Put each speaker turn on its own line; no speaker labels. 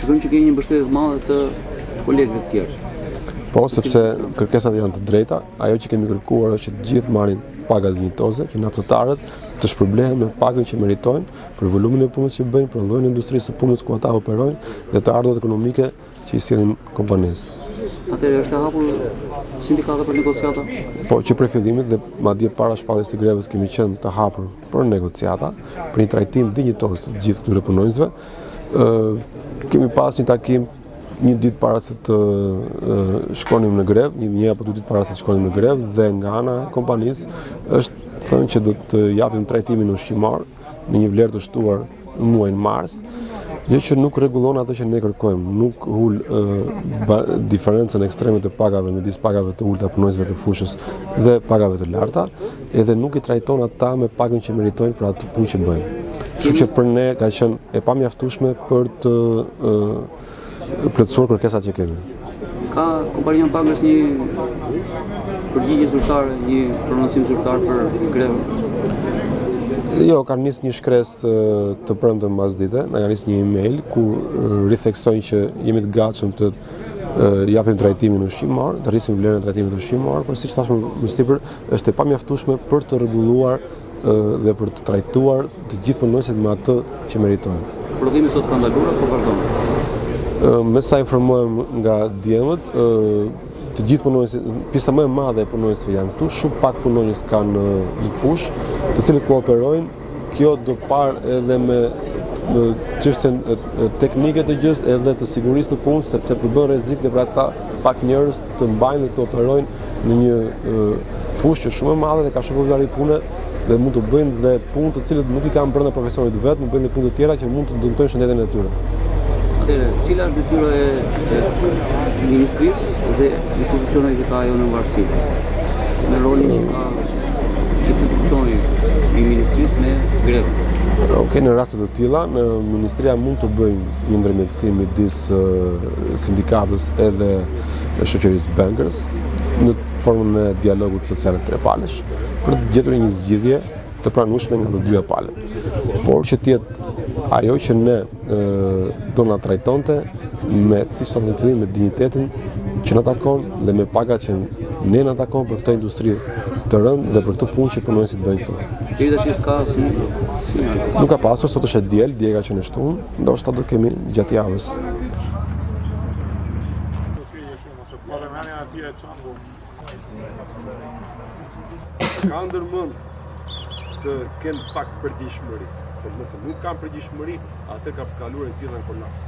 shikojmë që keni një mbështetje të madhe të kolegëve të tjerë.
Po, sepse kërkesat janë të drejta, ajo që kemi kërkuar është që të gjithë marrin paga dinjitoze, që natëtarët të shpërblehen me pagën që meritojnë për volumin e punës që bëjnë, për llojin e industrisë së punës ku ata operojnë dhe të ardhurat ekonomike që i sjellin kompanisë.
Atëherë është e hapur sindikata për negociata?
Po, që prej fillimit dhe madje para shpalljes së grevës kemi qenë të hapur për negociata, për një trajtim dinjitoz të gjithë këtyre punonjësve. Kemi pas një takim një ditë para se të shkonim në grevë, një apo 2 ditë para se të shkonim në grevë, dhe nga ana e kompanisë është thënë që do të japim trajtimin ushqimar në një vlerë të shtuar në muajin mars, gjë që nuk rregullon ato që ne kërkojmë, nuk ul diferencën ekstreme të pagave midis pagave të ulta punonjësve të fushës dhe pagave të larta, edhe nuk i trajton ata me pagën që meritojnë për atë punë që bëjnë. Kështu që për ne ka qenë e pamjaftueshme për të plotësuar kërkesat që kemi.
Ka kompania pagës një përgjigje zyrtare, një prononcim zyrtar për grevën?
Jo, kanë nisë një shkresë të premten mbasdite, na kanë nisë një email ku ritheksojnë që jemi të gatshëm të japim trajtimin ushqimor, të rrisim vlerën e trajtimit ushqimor, por siç thashmë më sipër, është e pamjaftueshme për të rregulluar dhe për të trajtuar të gjithë punonjësit me atë që meritojnë.
Prodhimi sot ka ndaluar apo vazhdon?
Me sa informohem nga djemët, të gjithë punonjësit, pjesa më e madhe e punonjësve janë këtu, shumë pak punonjës kanë një fushë, të cilët kooperojnë. Kjo do parë edhe me çështjen teknike të gjës, edhe të sigurisë në punë, sepse përbën rrezik dhe për ata pak njerëz të mbajnë dhe të operojnë në një fushë që shumë e madhe dhe ka shumë llogari pune dhe mund të bëjnë dhe punë të cilët nuk i kanë brenda profesionit vet, mund bëjnë punë të tjera që mund të dëmtojnë shëndetin e tyre.
Cila është detyra e ministrisë dhe institucioneve që ka ajo në varësi, me rolin që ka institucioni i ministrisë me grevën?
Në raste të tilla, ministria mund të bëjë një ndërmjetësim midis sindikatës edhe shoqërisë bankers në formën e dialogut social trepalesh për të gjetur një zgjidhje të pranueshme nga të dyja palët. Por që të jetë ajo që ne do na trajtonte me, siç thash në fillim, me dinjitetin që na takon dhe me pagat që ne na takon për këtë industri të rëndë dhe për këtë punë që punonjësit bëjnë këtu.
Deri tash s'ka asnjë.
Nuk ka pasur, sot është e diel, dje ka qenë shtunë, ndoshta do kemi gjatë javës.
Ka ndërmend të kenë pak përgjegjësi, se nëse nuk kanë përgjegjësi, atë ka kaluar e tilla në kolaps.